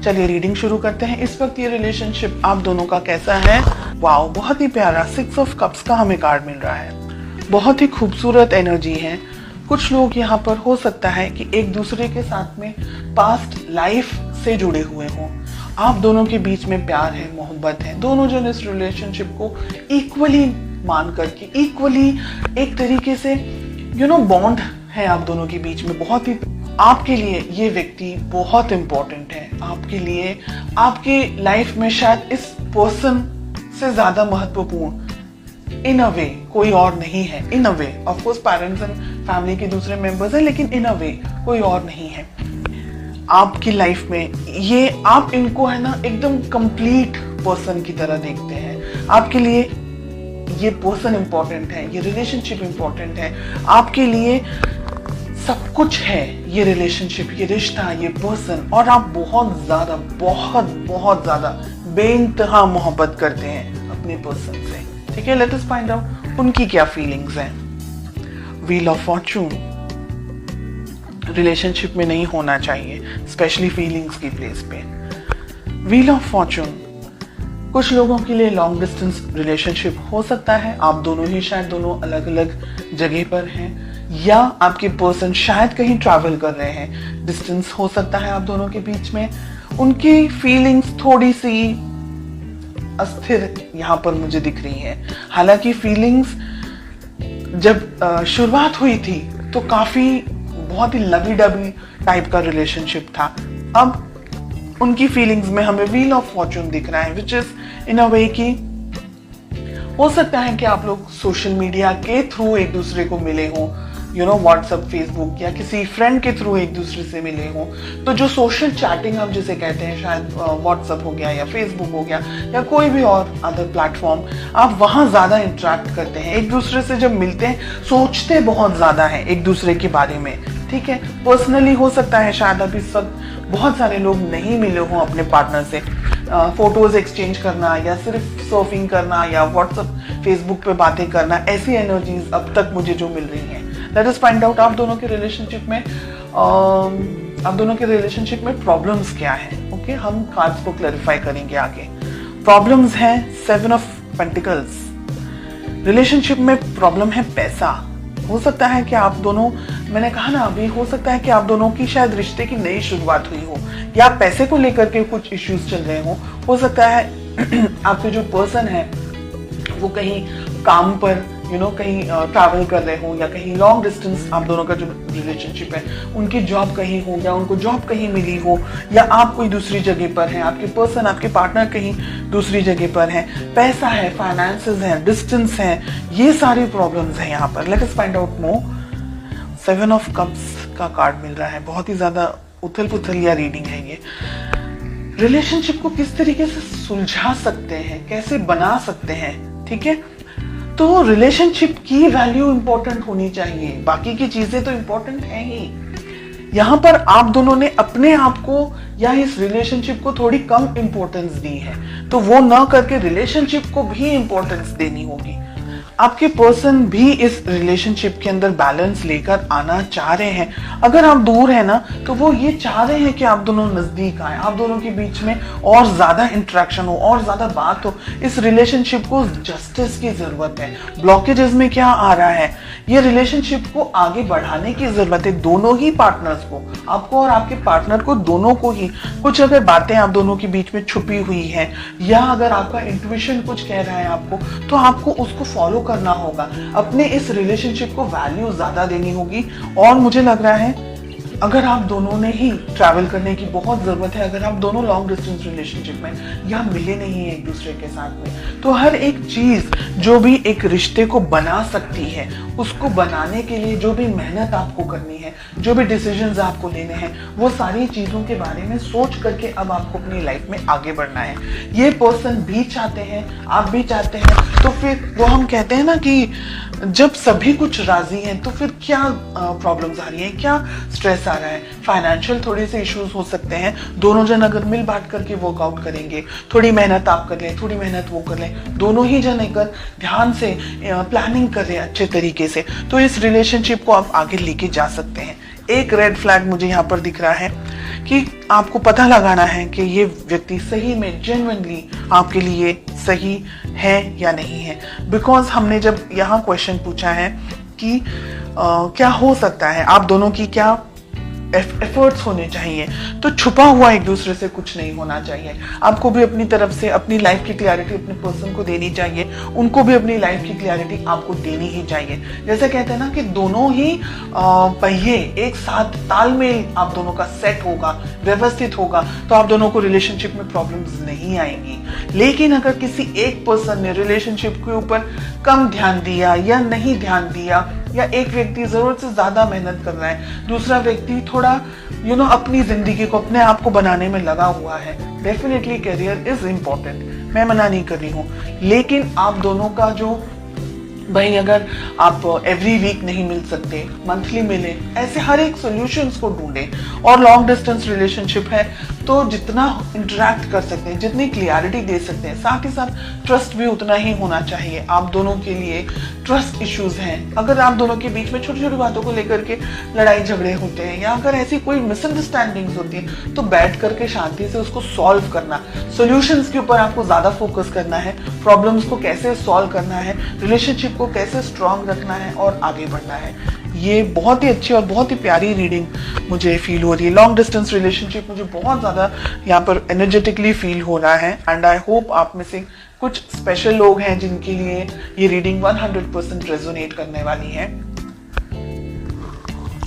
चलिए रीडिंग शुरू करते हैं। इस वक्त ये रिलेशनशिप आप दोनों का कैसा है? वाओ, बहुत ही प्यारा 6 ऑफ कप्स का हमें कार्ड मिल रहा है। बहुत ही खूबसूरत एनर्जी है। कुछ लोग यहाँ पर हो सकता है कि एक दूसरे के साथ में पास्ट लाइफ से जुड़े हुए हों। आप दोनों के बीच में प्यार है, मोहब्बत है। दोनों जन इस रिलेशनशिप को इक्वली मान करके, इक्वली एक तरीके से बॉन्ड है आप दोनों के बीच में। बहुत ही आपके लिए ये व्यक्ति बहुत इंपॉर्टेंट है। आपके लिए आपकी लाइफ में शायद इस पर्सन से ज्यादा महत्वपूर्ण इन अ वे कोई और नहीं है। In a way of course parents and family के दूसरे मेंबर्स हैं, लेकिन इन अ वे कोई और नहीं है आपकी लाइफ में। ये आप इनको है ना एकदम कंप्लीट पर्सन की तरह देखते हैं। आपके लिए ये पर्सन इंपॉर्टेंट है, ये रिलेशनशिप इंपॉर्टेंट है। आपके लिए सब कुछ है ये रिलेशनशिप, ये रिश्ता, ये पर्सन। और आप बहुत ज्यादा बहुत ज्यादा बेइंतहा मोहब्बत करते हैं अपने पर्सन से। ठीक है, लेट अस फाइंड आउट उनकी क्या फीलिंग्स हैं। व्हील ऑफ फॉर्चून रिलेशनशिप में नहीं होना चाहिए, स्पेशली फीलिंग्स की प्लेस पे। व्हील ऑफ फॉर्चून कुछ लोगों के लिए लॉन्ग डिस्टेंस रिलेशनशिप हो सकता है। आप दोनों ही शायद दोनों अलग अलग जगह पर हैं, या आपके पर्सन शायद कहीं ट्रैवल कर रहे हैं। डिस्टेंस हो सकता है आप दोनों के बीच में। उनकी फीलिंग्स थोड़ी सी अस्थिर यहाँ पर मुझे दिख रही है। हालांकि फीलिंग्स जब शुरुआत हुई थी तो काफी बहुत ही लवी डबी टाइप का रिलेशनशिप था। अब उनकी फीलिंग्स में हमें व्हील ऑफ फॉर्चून दिख रहा है, विच इज इन अ वे कि हो सकता है कि आप लोग सोशल मीडिया के थ्रू एक दूसरे को मिले हों, व्हाट्सएप, फेसबुक या किसी फ्रेंड के थ्रू एक दूसरे से मिले हों। तो जो सोशल चैटिंग हम जिसे कहते हैं, शायद व्हाट्सएप हो गया या फेसबुक हो गया या कोई भी और अदर प्लेटफॉर्म, आप वहां ज्यादा इंटरेक्ट करते हैं। एक दूसरे से जब मिलते हैं सोचते बहुत ज्यादा है एक दूसरे के बारे में। ठीक है, पर्सनली हो सकता है शायद अभी सब बहुत सारे लोग नहीं मिले हों अपने पार्टनर से। फोटोज एक्सचेंज करना या सिर्फ सर्फिंग करना या व्हाट्सएप, फेसबुक पे बातें करना, ऐसी एनर्जीज अब तक मुझे जो मिल रही हैं। लेट अस फाइंड आउट आप दोनों के रिलेशनशिप में प्रॉब्लम्स क्या है। ओके, हम कार्ड्स को क्लैरिफाई करेंगे आगे। प्रॉब्लम्स हैं 7 ऑफ पेंटिकल्स। रिलेशनशिप में प्रॉब्लम है पैसा। हो सकता है कि आप दोनों, मैंने कहा ना अभी, हो सकता है कि आप दोनों की शायद रिश्ते की नई शुरुआत हुई हो या पैसे को लेकर के कुछ इश्यूज चल रहे हो सकता है आपके जो पर्सन है वो कहीं काम पर कहीं ट्रैवल कर रहे हो, या कहीं लॉन्ग डिस्टेंस आप दोनों का जो रिलेशनशिप है उनकी जॉब कहीं हो, या उनको जॉब कहीं मिली हो, या आप कोई दूसरी जगह पर हैं, आपके पर्सन, आपके पार्टनर कहीं दूसरी जगह पर हैं। पैसा है, फाइनेंसेस हैं, डिस्टेंस है, ये सारी प्रॉब्लम्स हैं यहाँ पर। Let us find out more. 7 of cups का कार्ड मिल रहा है। बहुत ही ज्यादा उथल पुथल या रीडिंग है ये। रिलेशनशिप को किस तरीके से सुलझा सकते हैं, कैसे बना सकते हैं। ठीक है, तो रिलेशनशिप की वैल्यू इंपॉर्टेंट होनी चाहिए, बाकी की चीजें तो इंपॉर्टेंट है ही। यहां पर आप दोनों ने अपने आप को या इस रिलेशनशिप को थोड़ी कम इंपॉर्टेंस दी है, तो वो ना करके रिलेशनशिप को भी इंपॉर्टेंस देनी होगी। आपके पर्सन भी इस रिलेशनशिप के अंदर बैलेंस लेकर आना चाह रहे हैं। अगर आप दूर है ना, तो वो ये चाह रहे हैं कि आप दोनों नजदीक आए, आप दोनों के बीच में और ज्यादा इंटरेक्शन हो और ज्यादा बात हो। इस रिलेशनशिप को जस्टिस की जरूरत है। ब्लॉकेजेस में क्या आ रहा है, ये रिलेशनशिप को आगे बढ़ाने की जरूरत है। दोनों ही पार्टनर्स को, आपको और आपके पार्टनर को, दोनों को ही कुछ अगर बातें आप दोनों के बीच में छुपी हुई है, या अगर आपका इंट्यूशन कुछ कह रहा है आपको, तो आपको उसको फॉलो करना होगा। अपने इस रिलेशनशिप को वैल्यू ज्यादा देनी होगी। और मुझे लग रहा है अगर आप दोनों ने ही ट्रैवल करने की बहुत जरूरत है, अगर आप दोनों लॉन्ग डिस्टेंस रिलेशनशिप में या मिले नहीं है एक दूसरे के साथ में, तो हर एक चीज जो भी एक रिश्ते को बना सकती है, उसको बनाने के लिए जो भी मेहनत आपको करनी है, जो भी डिसीजंस आपको लेने हैं, वो सारी चीजों के बारे में सोच करके अब आपको अपनी लाइफ में आगे बढ़ना है। ये पर्सन भी चाहते हैं, आप भी चाहते हैं, तो फिर वो हम कहते हैं ना कि जब सभी कुछ राजी हैं तो फिर क्या प्रॉब्लम्स आ रही हैं, क्या स्ट्रेस आ रहा है। फाइनेंशियल थोड़े से इश्यूज हो सकते हैं। दोनों जन अगर मिल बांट करके वर्कआउट करेंगे, थोड़ी मेहनत आप कर लें, थोड़ी मेहनत वो कर लें, दोनों ही जन अगर ध्यान से प्लानिंग कर रहे हैं अच्छे तरीके से, तो इस रिलेशनशिप को आप आगे लेके जा सकते हैं। एक रेड फ्लैग मुझे यहाँ पर दिख रहा है कि आपको पता लगाना है कि ये व्यक्ति सही में जेन्युइनली आपके लिए सही है या नहीं है। बिकॉज हमने जब यहाँ क्वेश्चन पूछा है कि क्या हो सकता है, आप दोनों की क्या एफर्ट्स होने चाहिए, तो छुपा हुआ एक दूसरे से कुछ नहीं होना चाहिए। आपको भी अपनी तरफ से अपनी लाइफ की क्लैरिटी अपने पर्सन को देनी चाहिए, उनको भी अपनी लाइफ की क्लैरिटी आपको देनी ही चाहिए। जैसे कहते हैं ना कि दोनों ही पहिए एक साथ तालमेल आप दोनों का सेट होगा, व्यवस्थित होगा, तो आप दोनों को रिलेशनशिप में प्रॉब्लम्स नहीं आएंगी। लेकिन अगर किसी एक पर्सन ने रिलेशनशिप के ऊपर कम ध्यान दिया या नहीं ध्यान दिया, या एक व्यक्ति जरूरत से ज्यादा मेहनत कर रहा है, दूसरा व्यक्ति थोड़ा अपनी जिंदगी को अपने आप को बनाने में लगा हुआ है, डेफिनेटली करियर इज इम्पोर्टेंट, मैं मना नहीं कर रही हूँ। लेकिन आप दोनों का जो भाई, अगर आप एवरी वीक नहीं मिल सकते, मंथली मिले, ऐसे हर एक सॉल्यूशंस को ढूंढें। और लॉन्ग डिस्टेंस रिलेशनशिप है तो जितना इंटरेक्ट कर सकते हैं, जितनी क्लियरिटी दे सकते हैं, साथ ही साथ ट्रस्ट भी उतना ही होना चाहिए। आप दोनों के लिए ट्रस्ट इश्यूज हैं, अगर आप दोनों के बीच में छोटी छोटी बातों को लेकर के लड़ाई झगड़े होते हैं, या अगर ऐसी कोई मिसअंडरस्टैंडिंग्स होती है, तो बैठ करके शांति से उसको सॉल्व करना। सॉल्यूशंस के ऊपर आपको ज्यादा फोकस करना है, प्रॉब्लम्स को कैसे सॉल्व करना है, रिलेशनशिप को कैसे स्ट्रांग रखना है और आगे बढ़ना है। ये बहुत ही अच्छी और बहुत ही प्यारी रीडिंग मुझे फील हो रही है। लॉन्ग डिस्टेंस रिलेशनशिप मुझे बहुत ज़्यादा यहाँ पर एनर्जेटिकली फील हो रहा है, एंड आई होप आप में से कुछ स्पेशल लोग हैं जिनके लिए ये रीडिंग 100% रेजोनेट करने वाली है।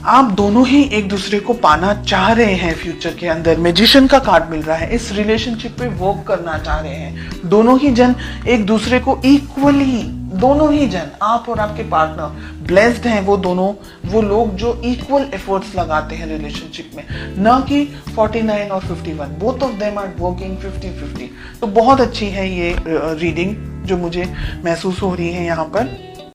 आप दोनों ही एक दूसरे को पाना चाह रहे हैं फ्यूचर के अंदर, मैजिशियन का कार्ड मिल रहा है, इस रिलेशनशिप पे वर्क करना चाह रहे हैं। दोनों ही जन एक दूसरे को इक्वली, दोनों ही जन, आप और आपके पार्टनर ब्लेस्ड हैं, वो दोनों वो लोग जो इक्वल एफर्ट्स लगाते हैं रिलेशनशिप में, न कि 49 और 51, both of them are working 50-50। तो बहुत अच्छी है ये रीडिंग जो मुझे महसूस हो रही है यहाँ पर।